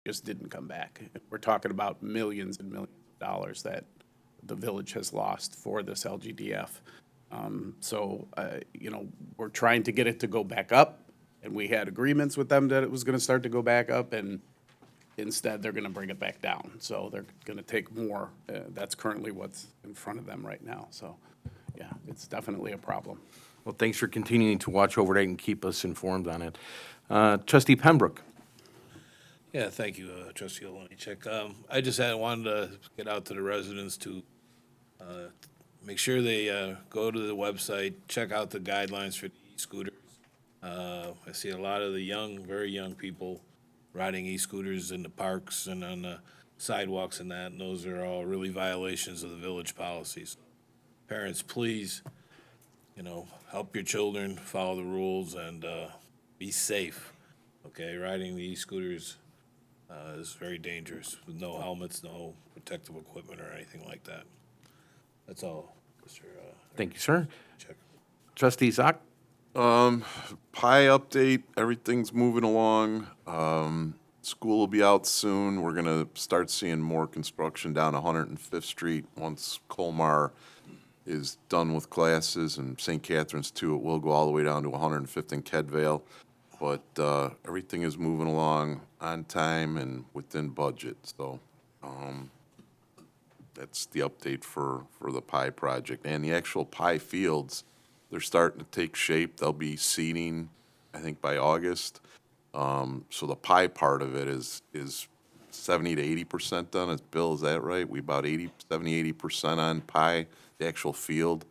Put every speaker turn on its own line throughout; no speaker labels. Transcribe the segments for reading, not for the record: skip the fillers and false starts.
just didn't come back. We're talking about millions and millions of dollars that the village has lost for this LGDF. We're trying to get it to go back up, and we had agreements with them that it was gonna start to go back up, and instead, they're gonna bring it back down. So they're gonna take more. That's currently what's in front of them right now. So, yeah, it's definitely a problem.
Well, thanks for continuing to watch over that and keep us informed on it. Trustee Pembroke.
Yeah, thank you, Trustee Olenichek. I just wanted to get out to the residents to make sure they go to the website, check out the guidelines for the e-scooters. I see a lot of the young, very young people riding e-scooters in the parks and on the sidewalks and that, and those are all really violations of the village policies. Parents, please, help your children follow the rules and be safe, okay? Riding the e-scooters is very dangerous with no helmets, no protective equipment or anything like that. That's all, Mr.
Thank you, sir.
Check.
Trustee Zock.
Pie update, everything's moving along. School will be out soon. We're gonna start seeing more construction down 105th Street once Colmar is done with classes, and St. Catherine's too. It will go all the way down to 105th and Kedvale. But everything is moving along on time and within budget, so that's the update for the pie project. And the actual pie fields, they're starting to take shape. They'll be seeding, I think, by August. So the pie part of it is 70 to 80% done. Bill, is that right? We about 80% on pie, the actual field.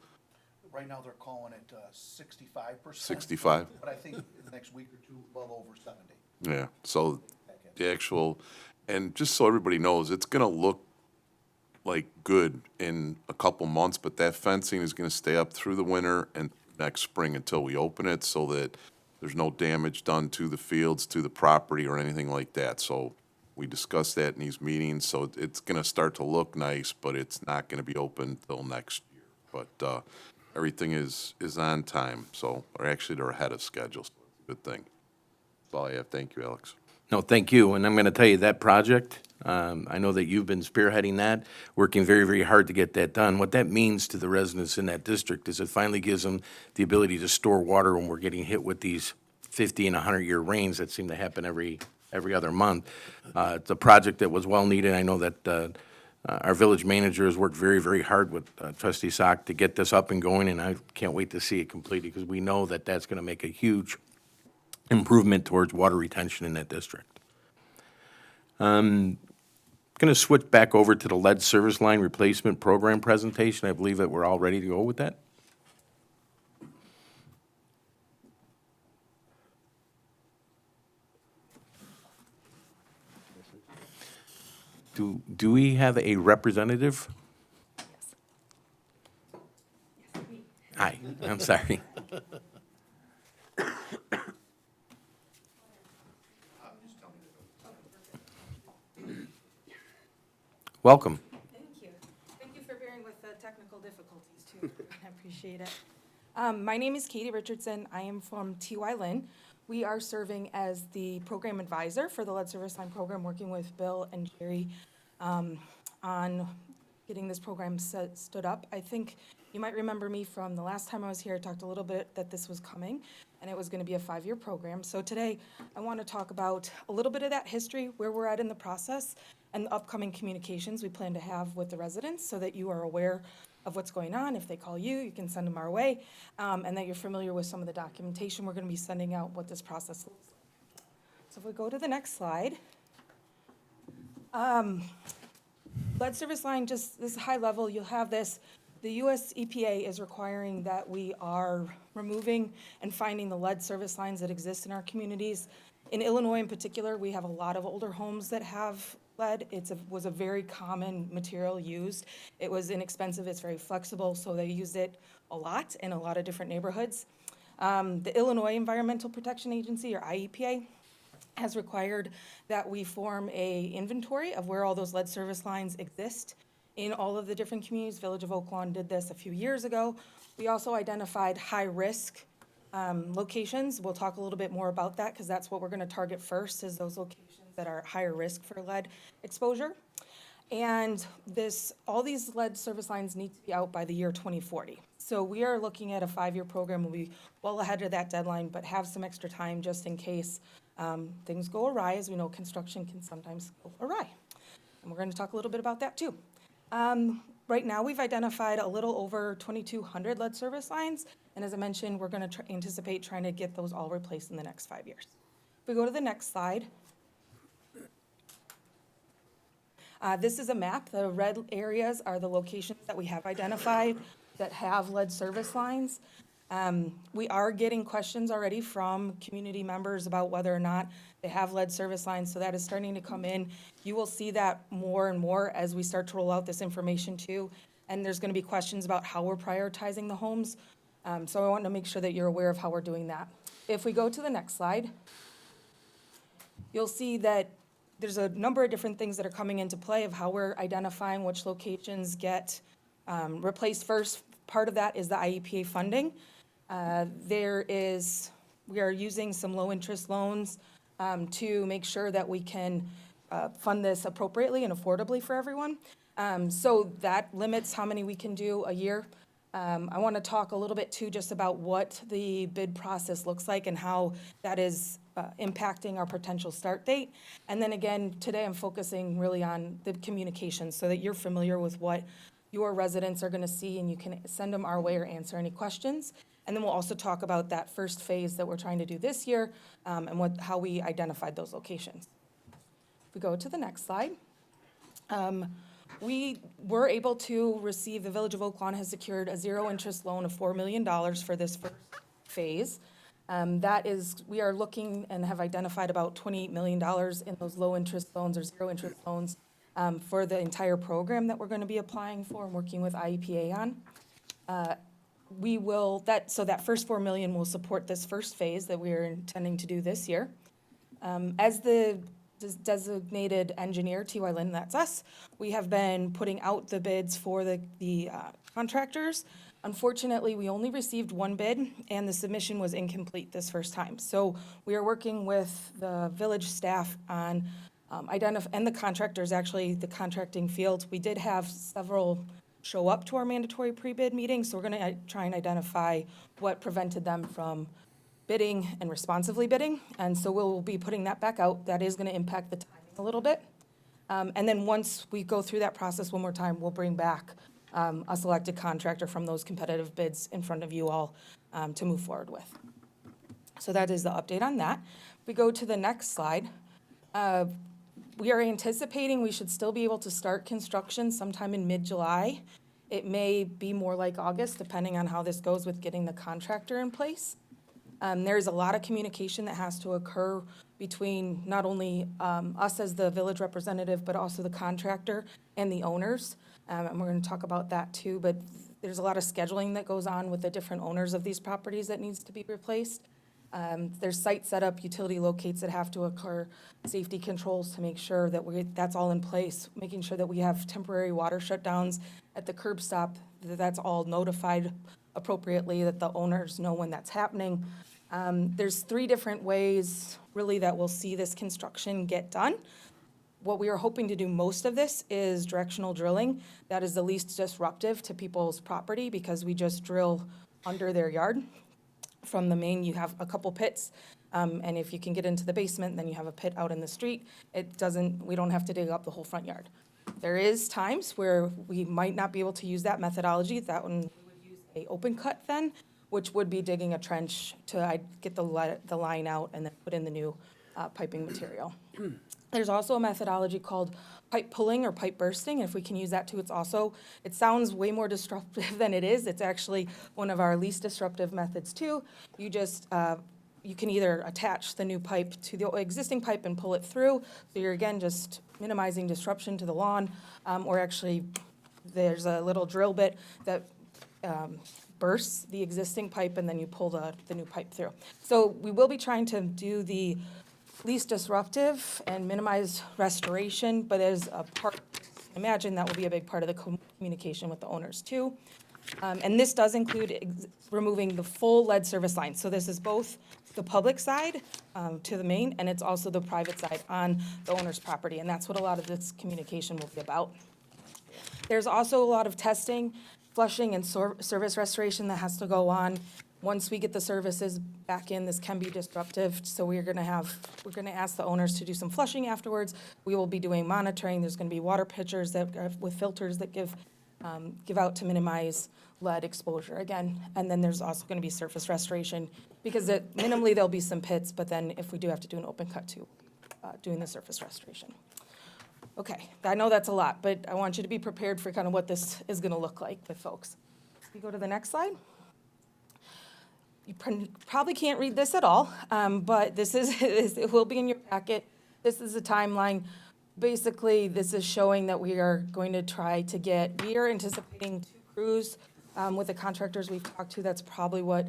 Right now, they're calling it 65%.
65?
But I think in the next week or two, well over 70.
Yeah, so the actual, and just so everybody knows, it's gonna look like good in a couple months, but that fencing is gonna stay up through the winter and next spring until we open it, so that there's no damage done to the fields, to the property, or anything like that. So we discussed that in these meetings, so it's gonna start to look nice, but it's not gonna be open till next year. But everything is on time, so, or actually, they're ahead of schedule, so it's a good thing. That's all I have. Thank you, Alex.
No, thank you. And I'm going to tell you that project, I know that you've been spearheading that, working very, very hard to get that done. What that means to the residents in that district is it finally gives them the ability to store water when we're getting hit with these 50 and 100-year rains that seem to happen every other month. It's a project that was well needed. I know that our village manager has worked very, very hard with Trustee Sock to get this up and going, and I can't wait to see it completed because we know that that's going to make a huge improvement towards water retention in that district. Going to switch back over to the lead service line replacement program presentation. I believe that we're all ready to go with that. Do we have a representative? Hi, I'm sorry. Welcome.
Thank you. Thank you for bearing with the technical difficulties, too. I appreciate it. My name is Katie Richardson. I am from TY Lynn. We are serving as the program advisor for the lead service line program, working with Bill and Jerry on getting this program stood up. I think you might remember me from the last time I was here. I talked a little bit that this was coming, and it was going to be a 5-year program. So today, I want to talk about a little bit of that history, where we're at in the process, and the upcoming communications we plan to have with the residents so that you are aware of what's going on. If they call you, you can send them our way, and that you're familiar with some of the documentation we're going to be sending out, what this process looks like. So if we go to the next slide. Lead service line, just this high level, you'll have this. The US EPA is requiring that we are removing and finding the lead service lines that exist in our communities. In Illinois in particular, we have a lot of older homes that have lead. It was a very common material used. It was inexpensive, it's very flexible, so they used it a lot in a lot of different neighborhoods. The Illinois Environmental Protection Agency, or IEPA, has required that we form a inventory of where all those lead service lines exist in all of the different communities. Village of Oak Lawn did this a few years ago. We also identified high-risk locations. We'll talk a little bit more about that because that's what we're going to target first, is those locations that are at higher risk for lead exposure. And all these lead service lines need to be out by the year 2040. So we are looking at a 5-year program. We'll be well ahead of that deadline, but have some extra time just in case things go awry. As we know, construction can sometimes go awry. And we're going to talk a little bit about that too. Right now, we've identified a little over 2,200 lead service lines. And as I mentioned, we're going to anticipate trying to get those all replaced in the next 5 years. If we go to the next slide. This is a map. The red areas are the locations that we have identified that have lead service lines. We are getting questions already from community members about whether or not they have lead service lines, so that is starting to come in. You will see that more and more as we start to roll out this information too. And there's gonna be questions about how we're prioritizing the homes. So I want to make sure that you're aware of how we're doing that. If we go to the next slide, you'll see that there's a number of different things that are coming into play of how we're identifying which locations get replaced first. Part of that is the IEPA funding. We are using some low-interest loans to make sure that we can fund this appropriately and affordably for everyone. So that limits how many we can do a year. I want to talk a little bit too just about what the bid process looks like and how that is impacting our potential start date. And then again, today I'm focusing really on the communication so that you're familiar with what your residents are going to see and you can send them our way or answer any questions. And then we'll also talk about that first phase that we're trying to do this year and how we identified those locations. If we go to the next slide. We were able to receive, the Village of Oak Lawn has secured a zero-interest loan of $4 million for this first phase. We are looking and have identified about $28 million in those low-interest loans or zero-interest loans for the entire program that we're going to be applying for and working with IEPA on. So that first $4 million will support this first phase that we are intending to do this year. As the designated engineer, T.Y. Lin, that's us, we have been putting out the bids for the contractors. Unfortunately, we only received one bid, and the submission was incomplete this first time. So we are working with the village staff on and the contractors, actually, the contracting field. We did have several show up to our mandatory pre-bid meeting, so we're going to try and identify what prevented them from bidding and responsively bidding. And so we'll be putting that back out. That is going to impact the timing a little bit. And then once we go through that process one more time, we'll bring back a selected contractor from those competitive bids in front of you all to move forward with. So that is the update on that. We go to the next slide. We are anticipating we should still be able to start construction sometime in mid-July. It may be more like August, depending on how this goes with getting the contractor in place. There's a lot of communication that has to occur between not only us as the village representative, but also the contractor and the owners. And we're going to talk about that too, but there's a lot of scheduling that goes on with the different owners of these properties that needs to be replaced. There's site setup, utility locates that have to occur, safety controls to make sure that that's all in place, making sure that we have temporary water shutdowns at the curb stop, that's all notified appropriately, that the owners know when that's happening. There's 3 different ways really that we'll see this construction get done. What we are hoping to do most of this is directional drilling. That is the least disruptive to people's property because we just drill under their yard. From the main, you have a couple pits, and if you can get into the basement, then you have a pit out in the street. We don't have to dig up the whole front yard. There is times where we might not be able to use that methodology. That one, we would use a open cut then, which would be digging a trench to get the line out and then put in the new piping material. There's also a methodology called pipe pulling or pipe bursting. If we can use that too, it sounds way more disruptive than it is. It's actually one of our least disruptive methods too. You can either attach the new pipe to the existing pipe and pull it through. So you're again just minimizing disruption to the lawn, or actually there's a little drill bit that bursts the existing pipe and then you pull the new pipe through. So we will be trying to do the least disruptive and minimize restoration, but as a part, imagine that will be a big part of the communication with the owners too. And this does include removing the full lead service line. So this is both the public side to the main, and it's also the private side on the owner's property. And that's what a lot of this communication will be about. There's also a lot of testing, flushing, and service restoration that has to go on. Once we get the services back in, this can be disruptive, so we're gonna ask the owners to do some flushing afterwards. We will be doing monitoring. There's gonna be water pitchers that, with filters that give out to minimize lead exposure again. And then there's also gonna be surface restoration, because minimally there'll be some pits, but then if we do have to do an open cut too, doing the surface restoration. Okay, I know that's a lot, but I want you to be prepared for kind of what this is gonna look like with folks. You go to the next slide. You probably can't read this at all, but this is, it will be in your packet. This is a timeline. Basically, this is showing that we are going to try to we are anticipating 2 crews with the contractors we've talked to. That's probably what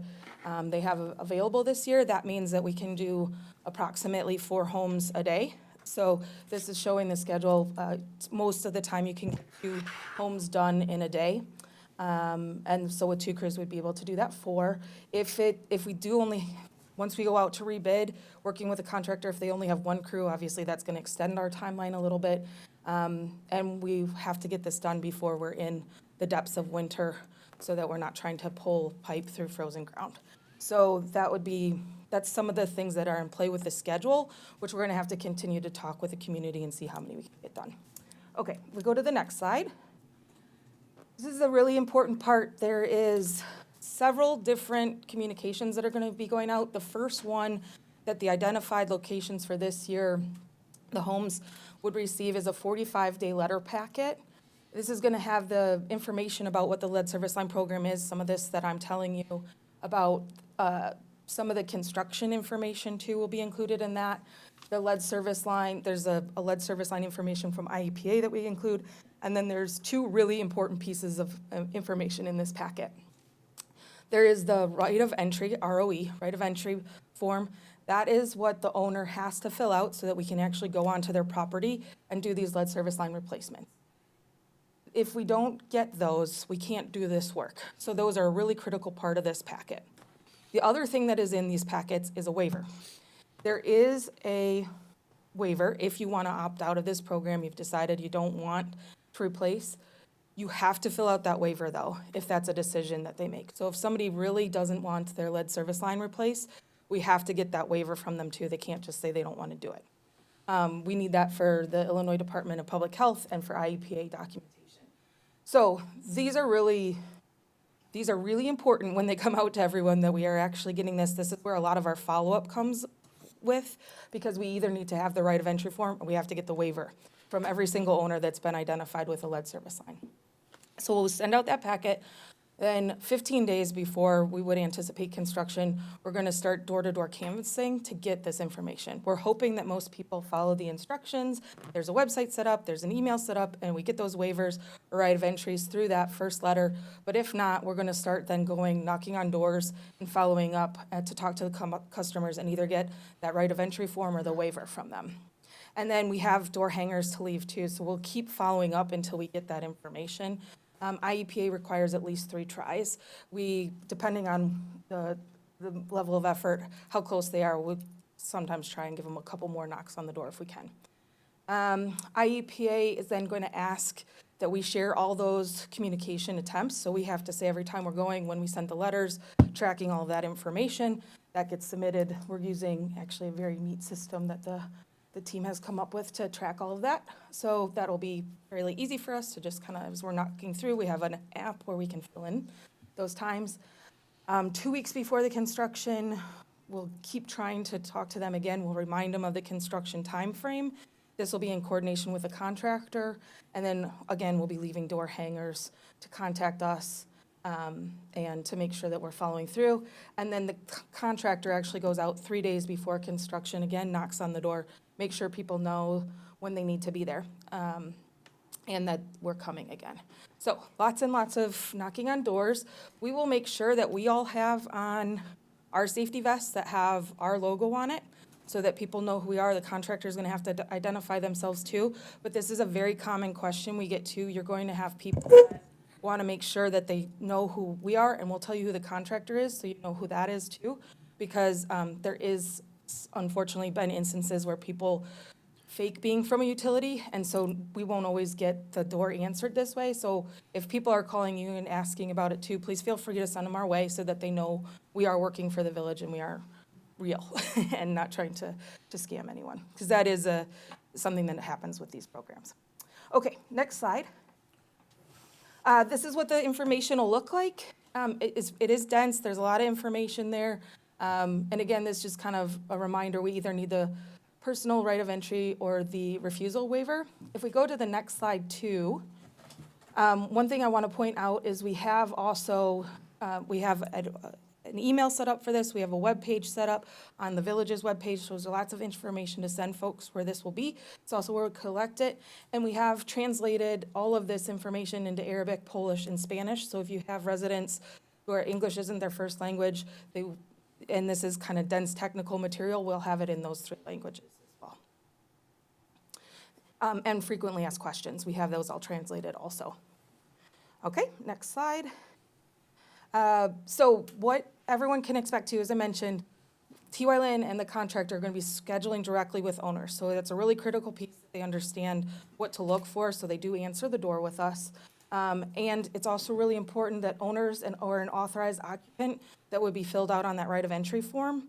they have available this year. That means that we can do approximately 4 homes a day. So this is showing the schedule. Most of the time, you can get 2 homes done in a day. And so with 2 crews, we'd be able to do that 4. If we do only, once we go out to rebid, working with a contractor, if they only have 1 crew, obviously that's gonna extend our timeline a little bit. And we have to get this done before we're in the depths of winter, so that we're not trying to pull pipe through frozen ground. So that's some of the things that are in play with the schedule, which we're gonna have to continue to talk with the community and see how many we can get done. Okay, we go to the next slide. This is a really important part. There is several different communications that are gonna be going out. The first one that the identified locations for this year, the homes would receive, is a 45-day letter packet. This is gonna have the information about what the lead service line program is, some of this that I'm telling you about, some of the construction information too will be included in that. The lead service line, there's a lead service line information from IEPA that we include, and then there's 2 really important pieces of information in this packet. There is the right of entry, ROE, right of entry form. That is what the owner has to fill out so that we can actually go onto their property and do these lead service line replacements. If we don't get those, we can't do this work. So those are a really critical part of this packet. The other thing that is in these packets is a waiver. There is a waiver if you want to opt out of this program, you've decided you don't want to replace. You have to fill out that waiver though, if that's a decision that they make. So if somebody really doesn't want their lead service line replaced, we have to get that waiver from them too. They can't just say they don't want to do it. We need that for the Illinois Department of Public Health and for IEPA documentation. So these are really important when they come out to everyone, that we are actually getting this. This is where a lot of our follow-up comes with, because we either need to have the right of entry form or we have to get the waiver from every single owner that's been identified with a lead service line. So we'll send out that packet. Then 15 days before we would anticipate construction, we're gonna start door-to-door canvassing to get this information. We're hoping that most people follow the instructions. There's a website set up, there's an email set up, and we get those waivers or right of entries through that first letter. But if not, we're gonna start then going, knocking on doors and following up to talk to the customers and either get that right of entry form or the waiver from them. And then we have door hangers to leave too, so we'll keep following up until we get that information. IEPA requires at least 3 tries. We, depending on the level of effort, how close they are, we'll sometimes try and give them a couple more knocks on the door if we can. IEPA is then going to ask that we share all those communication attempts. So we have to say every time we're going, when we send the letters, tracking all of that information, that gets submitted. We're using actually a very neat system that the team has come up with to track all of that. So that'll be fairly easy for us to just kind of, as we're knocking through, we have an app where we can fill in those times. 2 weeks before the construction, we'll keep trying to talk to them again. We'll remind them of the construction time frame. This will be in coordination with the contractor. And then again, we'll be leaving door hangers to contact us and to make sure that we're following through. And then the contractor actually goes out 3 days before construction, again, knocks on the door, make sure people know when they need to be there, and that we're coming again. So lots and lots of knocking on doors. We will make sure that we all have on our safety vests that have our logo on it, so that people know who we are. The contractor is going to have to identify themselves too. But this is a very common question we get too. You're going to have people that want to make sure that they know who we are, and we'll tell you who the contractor is, so you know who that is too. Because there is unfortunately been instances where people fake being from a utility, and so we won't always get the door answered this way. So if people are calling you and asking about it too, please feel free to send them our way so that they know we are working for the village and we are real and not trying to scam anyone, because that is something that happens with these programs. Okay, next slide. This is what the information will look like. It is dense, there's a lot of information there. And again, this is just kind of a reminder, we either need the personal right of entry or the refusal waiver. If we go to the next slide too, one thing I want to point out is we have also, we have an email set up for this. We have a web page set up on the village's webpage, so there's lots of information to send folks where this will be. It's also where we collect it. And we have translated all of this information into Arabic, Polish, and Spanish. So if you have residents who are English isn't their first language, and this is kind of dense technical material, we'll have it in those 3 languages as well. And frequently asked questions, we have those all translated also. Okay, next slide. So what everyone can expect to, as I mentioned, TYLN and the contractor are going to be scheduling directly with owners. So that's a really critical piece. They understand what to look for, so they do answer the door with us. And it's also really important that owners or an authorized occupant that would be filled out on that right of entry form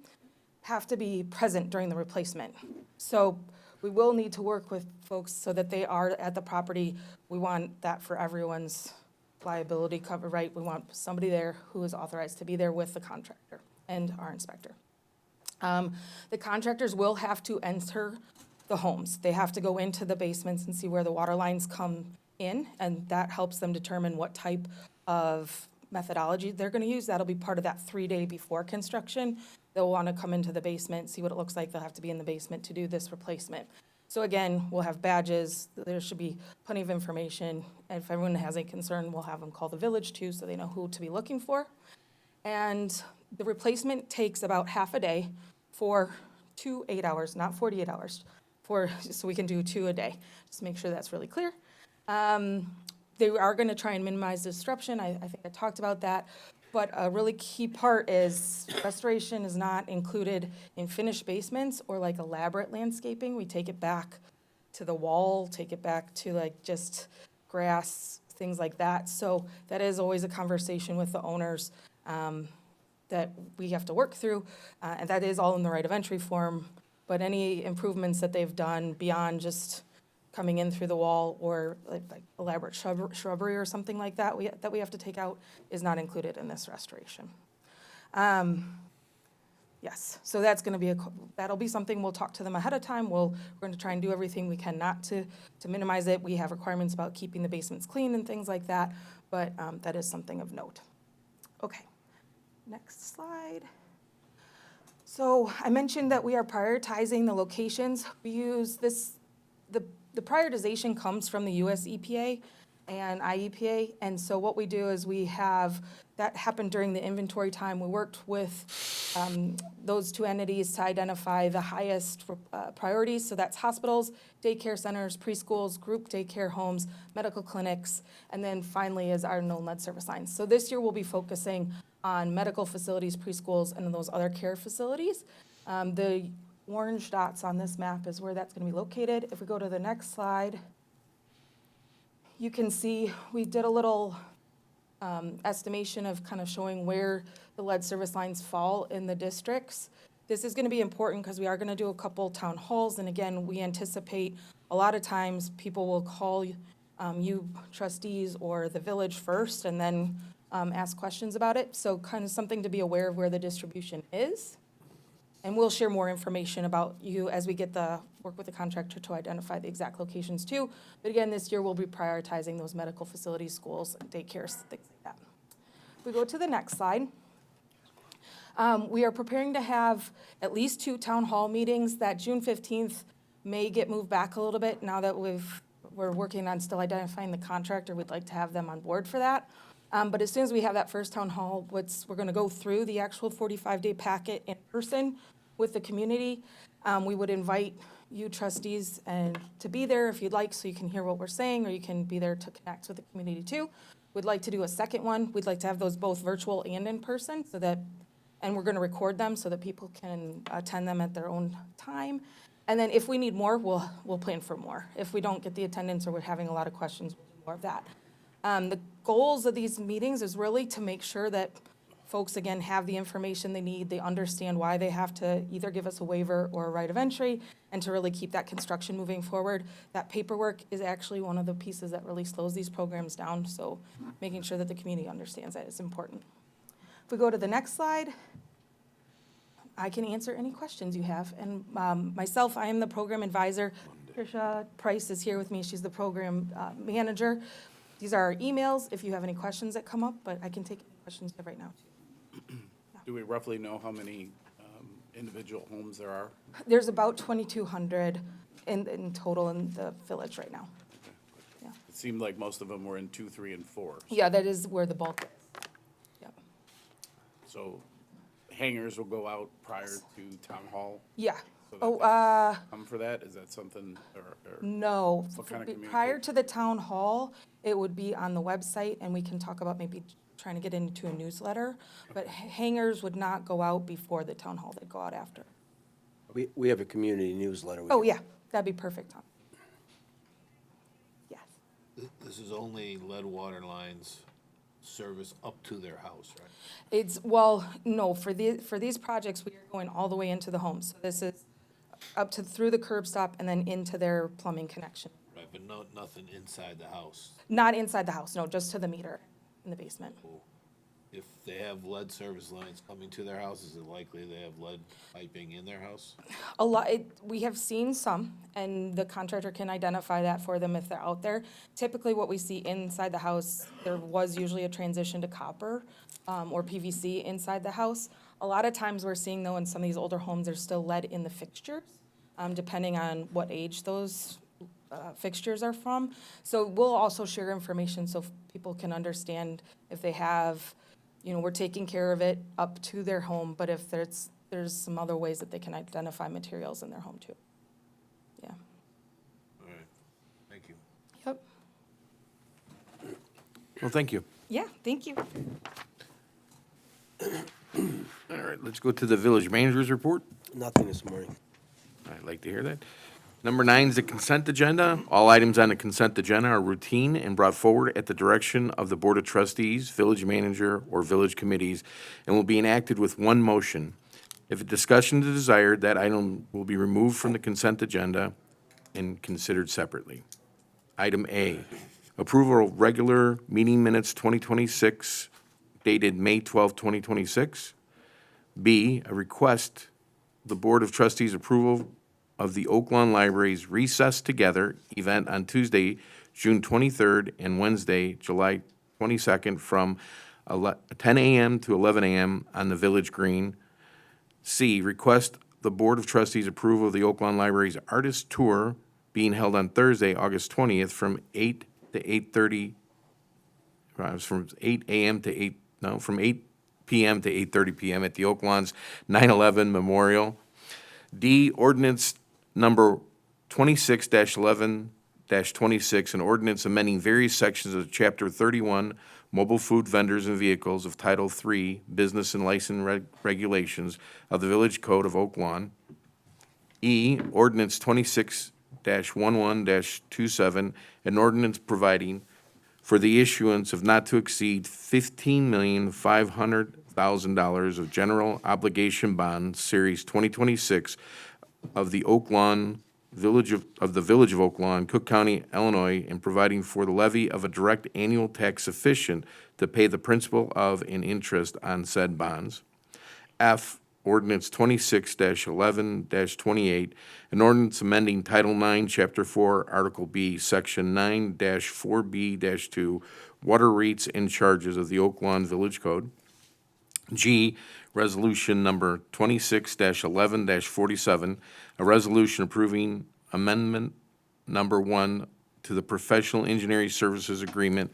have to be present during the replacement. So we will need to work with folks so that they are at the property. We want that for everyone's liability cover, right? We want somebody there who is authorized to be there with the contractor and our inspector. The contractors will have to enter the homes. They have to go into the basements and see where the water lines come in, and that helps them determine what type of methodology they're gonna use. That'll be part of that 3-day before construction. They'll wanna come into the basement, see what it looks like. They'll have to be in the basement to do this replacement. So again, we'll have badges, there should be plenty of information. And if everyone has a concern, we'll have them call the village too, so they know who to be looking for. And the replacement takes about half a day for 2 8-hours, not 48 hours, so we can do 2 a day. Just make sure that's really clear. They are gonna try and minimize disruption, I think I talked about that. But a really key part is restoration is not included in finished basements or like elaborate landscaping. We take it back to the wall, take it back to like just grass, things like that. So that is always a conversation with the owners that we have to work through. And that is all in the right of entry form. But any improvements that they've done beyond just coming in through the wall or like elaborate shrubbery or something like that we have to take out is not included in this restoration. Yes, so that's going to be that'll be something we'll talk to them ahead of time. We're going to try and do everything we can not to minimize it. We have requirements about keeping the basements clean and things like that, but that is something of note. Okay, next slide. So I mentioned that we are prioritizing the locations. We use this, the prioritization comes from the US EPA and IEPA, and so what we do is we have, that happened during the inventory time. We worked with those 2 entities to identify the highest priorities, so that's hospitals, daycare centers, preschools, group daycare homes, medical clinics, and then finally is our known lead service lines. So this year we'll be focusing on medical facilities, preschools, and those other care facilities. The orange dots on this map is where that's going to be located. If we go to the next slide, you can see we did a little estimation of kind of showing where the lead service lines fall in the districts. This is going to be important because we are going to do a couple town halls, and again, we anticipate a lot of times people will call you trustees or the village first and then ask questions about it. So kind of something to be aware of where the distribution is. And we'll share more information about you as we get work with the contractor to identify the exact locations too. But again, this year we'll be prioritizing those medical facilities, schools, daycares, things like that. If we go to the next slide. We are preparing to have at least 2 town hall meetings. That June 15th may get moved back a little bit now that we're working on still identifying the contractor. We'd like to have them on board for that. But as soon as we have that first town hall, we're gonna go through the actual 45-day packet in person with the community. We would invite you trustees to be there if you'd like, so you can hear what we're saying, or you can be there to connect with the community too. We'd like to do a second one. We'd like to have those both virtual and in person so that, and we're gonna record them so that people can attend them at their own time. And then if we need more, we'll plan for more. If we don't get the attendance or we're having a lot of questions, we'll do more of that. The goals of these meetings is really to make sure that folks, again, have the information they need, they understand why they have to either give us a waiver or a right of entry, and to really keep that construction moving forward. That paperwork is actually one of the pieces that really slows these programs down, so making sure that the community understands that is important. If we go to the next slide, I can answer any questions you have. And myself, I am the program advisor. Tricia Price is here with me. She's the program manager. These are our emails if you have any questions that come up, but I can take any questions right now.
Do we roughly know how many individual homes there are?
There's about 2,200 in total in the village right now. Yeah.
It seemed like most of them were in 2, 3, and 4.
Yeah, that is where the bulk is. Yep.
So hangers will go out prior to town hall?
Yeah.
So
Oh,
Come for that? Is that something, or
no.
What kind of
Prior
communication?
to the town hall, it would be on the website, and we can talk about maybe trying to get into a newsletter. But hangers would not go out before the town hall, they'd go out after.
We have a community newsletter.
Oh, yeah, that'd be perfect, Tom. Yes.
This is only lead water lines service up to their house, right?
It's, well, no, for these projects, we are going all the way into the home. So this is up to, through the curb stop and then into their plumbing connection.
Right, but nothing inside the house.
Not inside the house, no, just to the meter in the basement.
If they have lead service lines coming to their house, is it likely they have lead piping in their house?
A lot, we have seen some, and the contractor can identify that for them if they're out there. Typically, what we see inside the house, there was usually a transition to copper, or PVC inside the house. A lot of times we're seeing though in some of these older homes, there's still lead in the fixtures, depending on what age those fixtures are from. So we'll also share information so people can understand if they have, you know, we're taking care of it up to their home, but if there's some other ways that they can identify materials in their home too. Yeah.
All right, thank you.
Yep.
Well, thank you.
Yeah, thank you.
All right, let's go to the village manager's report.
Nothing this morning.
I'd like to hear that. Number 9 is the consent agenda. All items on the consent agenda are routine and brought forward at the direction of the Board of Trustees, village manager, or village committees, and will be enacted with one motion. If a discussion is desired, that item will be removed from the consent agenda and considered separately. Item A, approval of regular meeting minutes 2026 dated May 12, 2026. B, a request the Board of Trustees approval of the Oak Lawn Library's Recess Together event on Tuesday, June 23rd, and Wednesday, July 22nd, from 10 a.m. to 11 a.m. on the Village Green. C, request the Board of Trustees approval of the Oak Lawn Library's Artist Tour being held on Thursday, August 20th, from 8 to 8:30, from 8 a.m. to 8, no, from 8 p.m. to 8:30 p.m. at the Oak Lawn's 9/11 Memorial. D, ordinance number 26-11-26, an ordinance amending various sections of Chapter 31, Mobile Food Vendors and Vehicles of Title 3, Business and License Regulations of the Village Code of Oak Lawn. E, ordinance 26-11-27, an ordinance providing for the issuance of not to exceed $15,500,000 of general obligation bonds, Series 2026, of the Oak Lawn Village of the Village of Oak Lawn, Cook County, Illinois, and providing for the levy of a direct annual tax sufficient to pay the principal of and interest on said bonds. F, ordinance 26-11-28, an ordinance amending Title 9, Chapter 4, Article B, Section 9-4B-2, water rates and charges of the Oak Lawn Village Code. G, resolution number 26-11-47, a resolution approving amendment number 1 to the professional engineering services agreement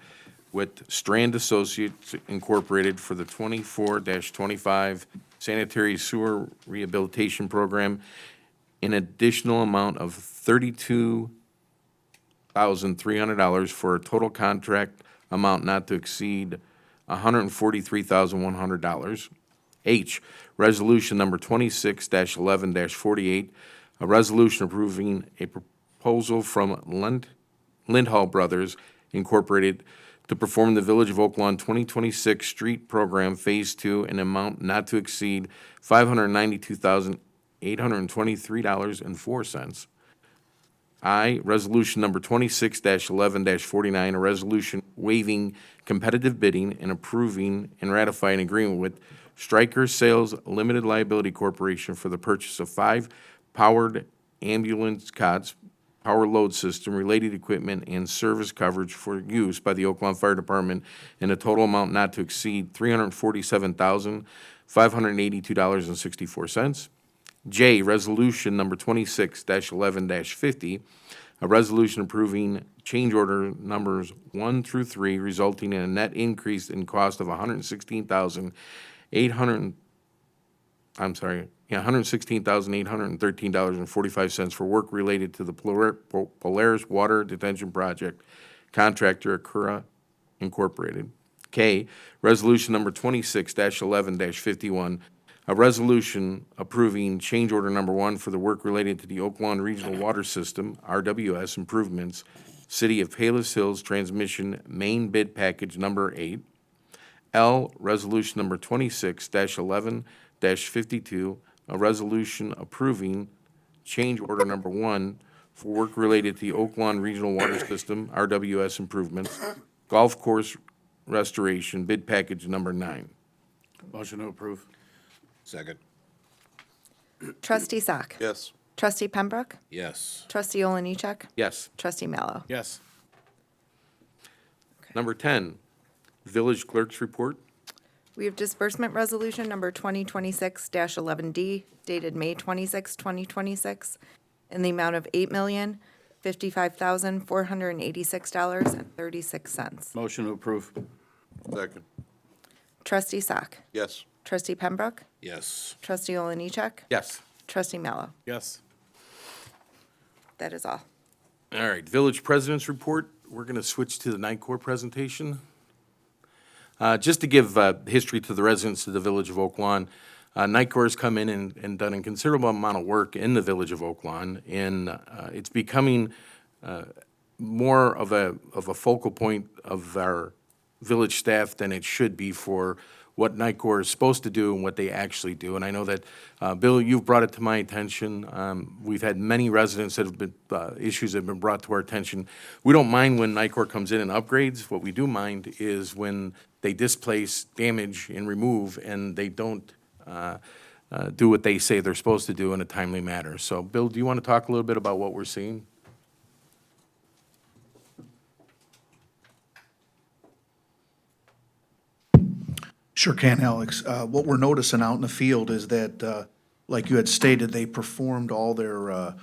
with Strand Associates Incorporated for the 24-25 sanitary sewer rehabilitation program, an additional amount of $32,300 for a total contract amount not to exceed $143,100. H, Resolution Number 26-11-48, a resolution approving a proposal from Lindhall Brothers Incorporated to perform the Village of Oak Lawn 2026 Street Program Phase 2 in an amount not to exceed $592,823.04. I, Resolution Number 26-11-49, a resolution waiving competitive bidding and approving and ratifying agreement with Stryker Sales Limited Liability Corporation for the purchase of 5 powered ambulance cots, power load system, related equipment, and service coverage for use by the Oak Lawn Fire Department in a total amount not to exceed $347,582.64. J, Resolution Number 26-11-50, a resolution approving change order numbers 1 through 3, resulting in a net increase in cost of $116,813.45 for work related to the Polaris Water Detention Project, contractor Acura Incorporated. K, Resolution Number 26-11-51, a resolution approving change order number 1 for the work related to the Oak Lawn Regional Water System, RWS improvements, City of Palos Hills Transmission Main Bid Package Number 8. L, Resolution Number 26-11-52, a resolution approving change order number 1 for work related to the Oak Lawn Regional Water System, RWS improvements, golf course restoration, bid package number 9.
Motion to approve.
Second.
Trustee Sack.
Yes.
Trustee Pembroke.
Yes.
Trustee Oliniechek.
Yes.
Trustee Mallow.
Yes.
Number 10, Village Clerk's Report.
We have disbursement resolution number 2026-11D dated May 26, 2026, in the amount of $8,055,486.36.
Motion to approve.
Second.
Trustee Sack.
Yes.
Trustee Pembroke.
Yes.
Trustee Oliniechek.
Yes.
Trustee Mallow.
Yes.
That is all.
All right, Village President's Report. We're going to switch to the NICOR presentation. Just to give history to the residents of the Village of Oak Lawn, NICOR has come in and done a considerable amount of work in the Village of Oak Lawn, and it's becoming more of a focal point of our village staff than it should be for what NICOR is supposed to do and what they actually do. And I know that, Bill, you've brought it to my attention. We've had many residents that have been, issues that have been brought to our attention. We don't mind when NICOR comes in and upgrades. What we do mind is when they displace, damage, and remove, and they don't do what they say they're supposed to do in a timely manner. So, Bill, do you want to talk a little bit about what we're seeing?
Sure can, Alex. What we're noticing out in the field is that, like you had stated, they performed all their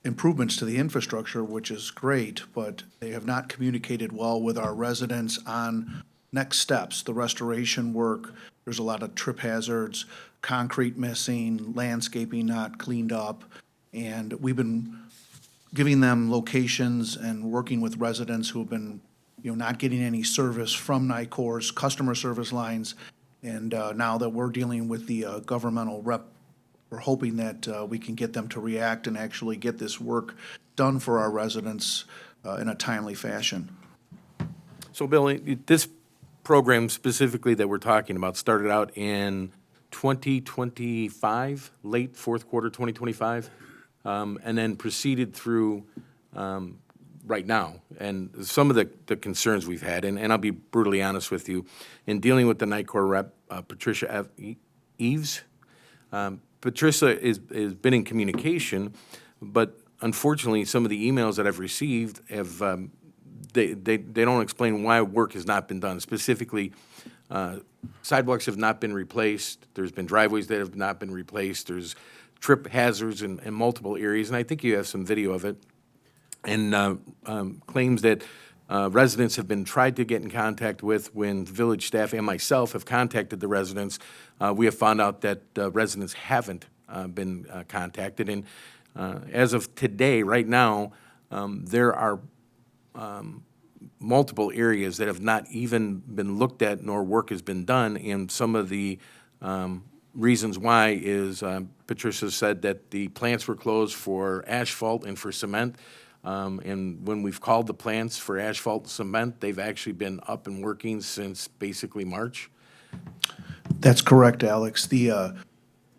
improvements to the infrastructure, which is great, but they have not communicated well with our residents on next steps, the restoration work. There's a lot of trip hazards, concrete missing, landscaping not cleaned up, and we've been giving them locations and working with residents who have been not getting any service from NICOR's customer service lines. And now that we're dealing with the governmental rep, we're hoping that we can get them to react and actually get this work done for our residents in a timely fashion.
So, Bill, this program specifically that we're talking about started out in 2025, late fourth quarter 2025, and then proceeded through right now. And some of the concerns we've had, and I'll be brutally honest with you, in dealing with the NICOR rep, Patricia Eves. Patricia has been in communication, but unfortunately, some of the emails that I've received have, they don't explain why work has not been done. Specifically, sidewalks have not been replaced. There's been driveways that have not been replaced. There's trip hazards in multiple areas, and I think you have some video of it. And claims that residents have been tried to get in contact with when village staff and myself have contacted the residents. We have found out that residents haven't been contacted. And as of today, right now, there are multiple areas that have not even been looked at nor work has been done. And some of the reasons why is Patricia said that the plants were closed for asphalt and for cement. And when we've called the plants for asphalt and cement, they've actually been up and working since basically March.
That's correct, Alex.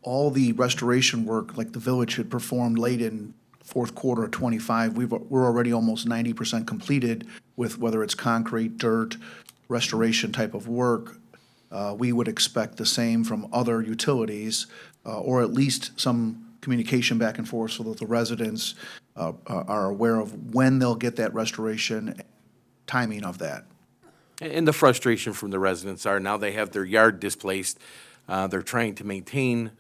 All the restoration work, like the village had performed late in fourth quarter of '25, we're already almost 90% completed with whether it's concrete, dirt, restoration type of work. We would expect the same from other utilities, or at least some communication back and forth so that the residents are aware of when they'll get that restoration, timing of that.
And the frustration from the residents are now they have their yard displaced. They're trying to maintain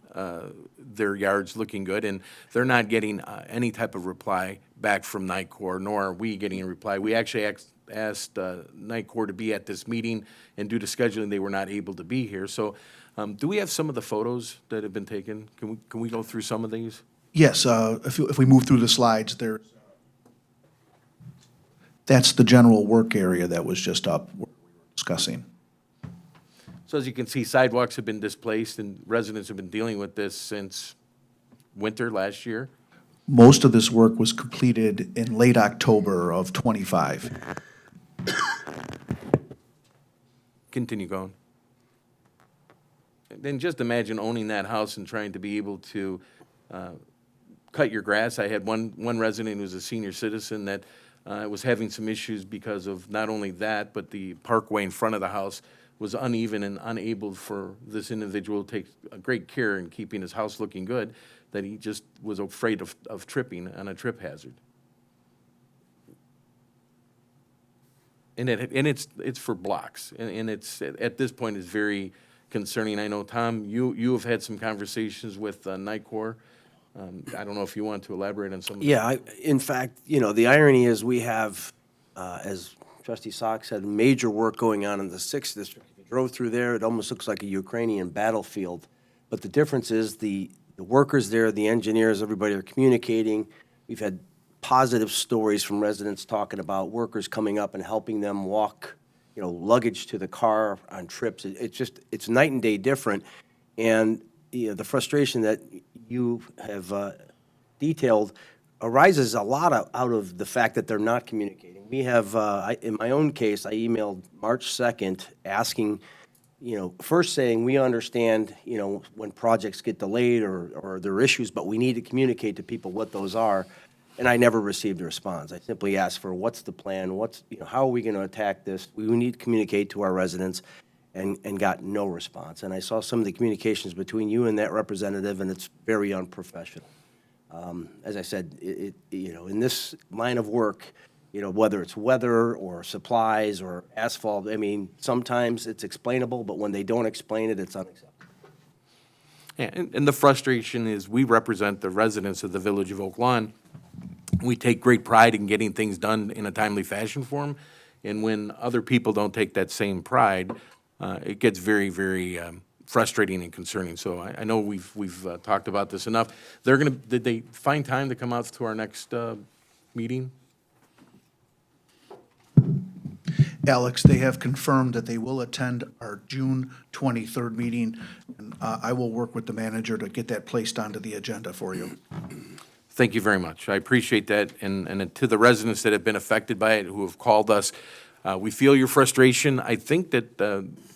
their yards looking good, and they're not getting any type of reply back from NICOR, nor are we getting a reply. We actually asked NICOR to be at this meeting, and due to scheduling, they were not able to be here. So do we have some of the photos that have been taken? Can we go through some of these?
Yes, if we move through the slides, that's the general work area that was just up, we were discussing.
So as you can see, sidewalks have been displaced, and residents have been dealing with this since winter last year.
Most of this work was completed in late October of '25.
Continue going. Then just imagine owning that house and trying to be able to cut your grass. I had one resident who was a senior citizen that was having some issues because of not only that, but the parkway in front of the house was uneven and unable for this individual to take great care in keeping his house looking good, that he just was afraid of tripping on a trip hazard. And it's for blocks, and it's, at this point, is very concerning. I know, Tom, you have had some conversations with NICOR. I don't know if you want to elaborate on some of
Yeah, in fact, the irony is we have, as Trustee Sock said, major work going on in the 6th District. If you drove through there, it almost looks like a Ukrainian battlefield. But the difference is the workers there, the engineers, everybody are communicating. We've had positive stories from residents talking about workers coming up and helping them walk, luggage to the car on trips. It's night and day different. And the frustration that you have detailed arises a lot out of the fact that they're not communicating. We have, in my own case, I emailed March 2nd asking, first saying, we understand, when projects get delayed or there are issues, but we need to communicate to people what those are. And I never received a response. I simply asked for what's the plan, how are we going to attack this? We need to communicate to our residents, and got no response. And I saw some of the communications between you and that representative, and it's very unprofessional. As I said, in this line of work, whether it's weather or supplies or asphalt, sometimes it's explainable, but when they don't explain it, it's unacceptable.
Yeah, and the frustration is we represent the residents of the village of Oak Lawn. We take great pride in getting things done in a timely fashion for them. And when other people don't take that same pride, it gets very, very frustrating and concerning. So I know we've talked about this enough. Did they find time to come out to our next meeting?
Alex, they have confirmed that they will attend our June 23rd meeting, and I will work with the manager to get that placed onto the agenda for you.
Thank you very much. I appreciate that. And to the residents that have been affected by it, who have called us, we feel your frustration. I think that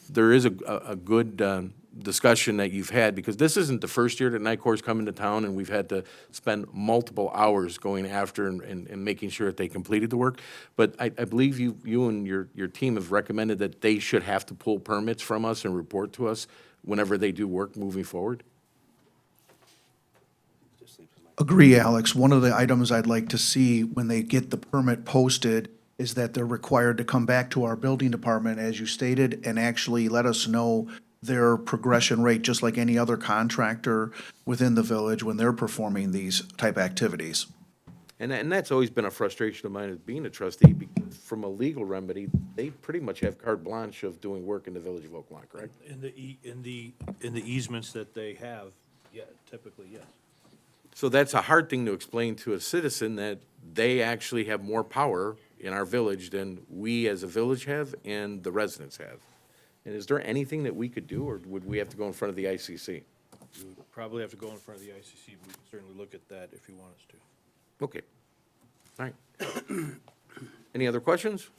there is a good discussion that you've had, because this isn't the first year that NICOR's come into town, and we've had to spend multiple hours going after and making sure that they completed the work. But I believe you and your team have recommended that they should have to pull permits from us and report to us whenever they do work moving forward.
Agree, Alex. One of the items I'd like to see when they get the permit posted is that they're required to come back to our building department, as you stated, and actually let us know their progression rate, just like any other contractor within the village when they're performing these type activities.
And that's always been a frustration of mine as being a trustee, because from a legal remedy, they pretty much have carte blanche of doing work in the village of Oak Lawn, correct?
In the easements that they have, yeah, typically, yes.
So that's a hard thing to explain to a citizen, that they actually have more power in our village than we as a village have and the residents have. And is there anything that we could do, or would we have to go in front of the ICC?
We would probably have to go in front of the ICC, but we can certainly look at that if you want us to.
Okay. All right. Any other questions?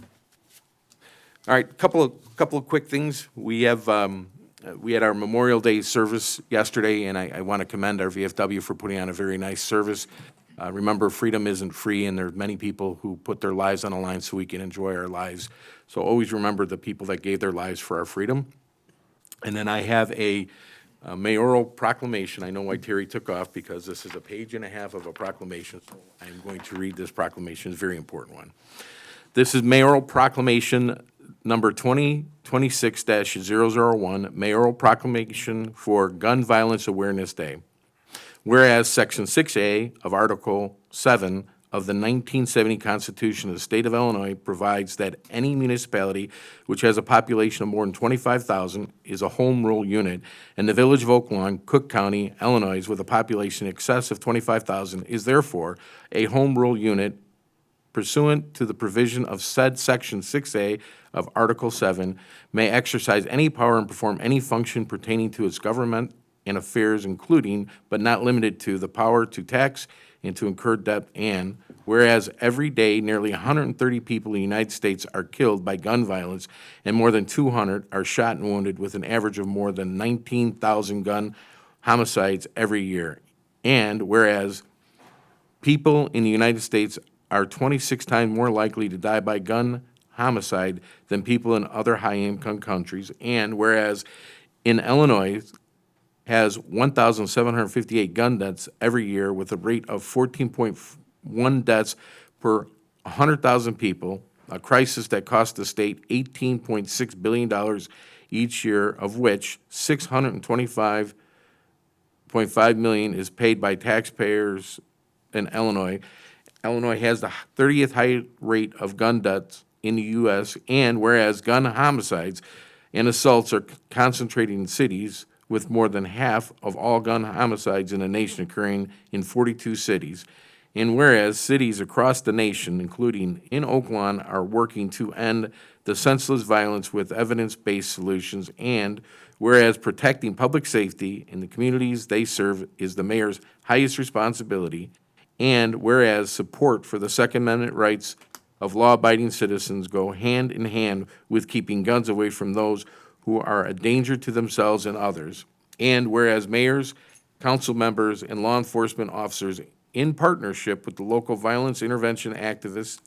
All right, couple of quick things. We had our Memorial Day service yesterday, and I want to commend our VFW for putting on a very nice service. Remember, freedom isn't free, and there are many people who put their lives on the line so we can enjoy our lives. So always remember the people that gave their lives for our freedom. And then I have a mayoral proclamation. I know why Terry took off, because this is a page and a half of a proclamation. So I'm going to read this proclamation. It's a very important one. This is mayoral proclamation number 2026-001, mayoral proclamation for Gun Violence Awareness Day. Whereas Section 6A of Article 7 of the 1970 Constitution of the State of Illinois provides that any municipality which has a population of more than 25,000 is a home rule unit, and the Village of Oak Lawn, Cook County, Illinois, with a population in excess of 25,000 is therefore a home rule unit pursuant to the provision of said Section 6A of Article 7, may exercise any power and perform any function pertaining to its government and affairs, including but not limited to the power to tax and to incur debt. And whereas every day nearly 130 people in the United States are killed by gun violence and more than 200 are shot and wounded, with an average of more than 19,000 gun homicides every year. And whereas people in the United States are 26 times more likely to die by gun homicide than people in other high-income countries. And whereas in Illinois has 1,758 gun deaths every year, with a rate of 14.1 deaths per 100,000 people, a crisis that costs the state $18.6 billion each year, of which $625.5 million is paid by taxpayers in Illinois. Illinois has the 30th highest rate of gun deaths in the U.S., and whereas gun homicides and assaults are concentrated in cities, with more than half of all gun homicides in the nation occurring in 42 cities, and whereas cities across the nation, including in Oak Lawn, are working to end the senseless violence with evidence-based solutions, and whereas protecting public safety in the communities they serve is the mayor's highest responsibility, and whereas support for the Second Amendment rights of law-abiding citizens go hand in hand with keeping guns away from those who are a danger to themselves and others. And whereas mayors, council members, and law enforcement officers, in partnership with the local violence intervention activists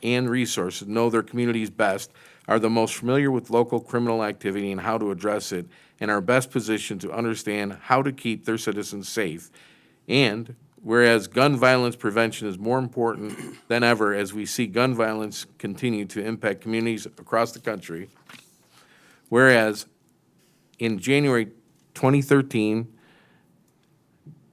and resources, know their communities best, are the most familiar with local criminal activity and how to address it, and are best positioned to understand how to keep their citizens safe. And whereas gun violence prevention is more important than ever as we see gun violence continue to impact communities across the country. Whereas in January 2013,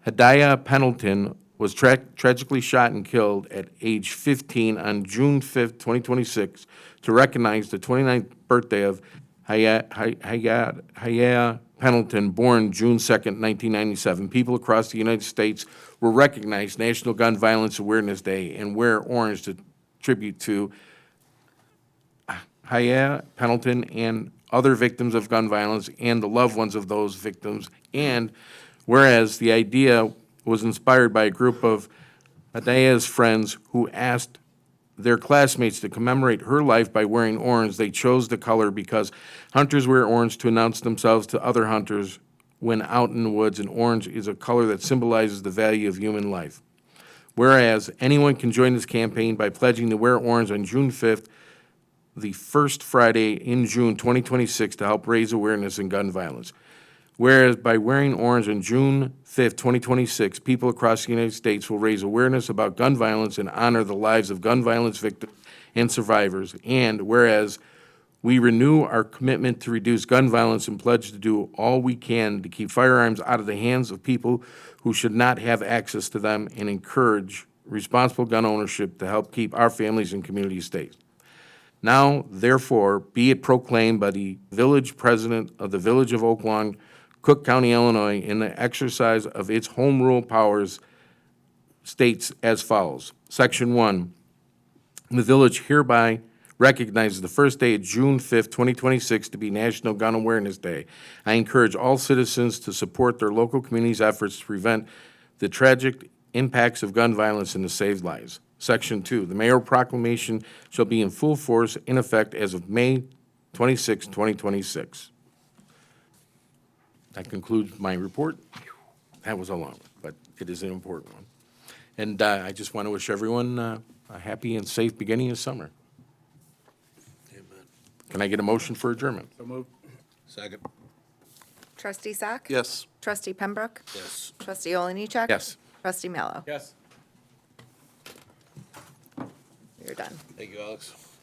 Hadiah Pendleton was tragically shot and killed at age 15 on June 5th, 2026, to recognize the 29th birthday of Hadiah Pendleton, born June 2nd, 1997. People across the United States will recognize National Gun Violence Awareness Day and wear orange to tribute to Hadiah Pendleton and other victims of gun violence and the loved ones of those victims. And whereas the idea was inspired by a group of Hadiah's friends who asked their classmates to commemorate her life by wearing orange, they chose the color because hunters wear orange to announce themselves to other hunters when out in the woods, and orange is a color that symbolizes the value of human life. Whereas anyone can join this campaign by pledging to wear orange on June 5th, the first Friday in June 2026, to help raise awareness in gun violence. Whereas by wearing orange on June 5th, 2026, people across the United States will raise awareness about gun violence and honor the lives of gun violence victims and survivors. And whereas we renew our commitment to reduce gun violence and pledge to do all we can to keep firearms out of the hands of people who should not have access to them, and encourage responsible gun ownership to help keep our families and communities safe. Now, therefore, be it proclaimed by the village president of the Village of Oak Lawn, Cook County, Illinois, in the exercise of its home rule powers, states as follows. Section 1, The village hereby recognizes the first day of June 5th, 2026 to be National Gun Awareness Day. I encourage all citizens to support their local community's efforts to prevent the tragic impacts of gun violence and to save lives. Section 2, the mayor proclamation shall be in full force in effect as of May 26, 2026. That concludes my report. That was a long one, but it is an important one. And I just want to wish everyone a happy and safe beginning of summer. Can I get a motion for adjournment?
So moved.
Second.
Trustee Sack?
Yes.
Trustee Pembroke?
Yes.
Trustee Oliniechek?
Yes.
Trustee Mallow?
Yes.
You're done.
Thank you, Alex.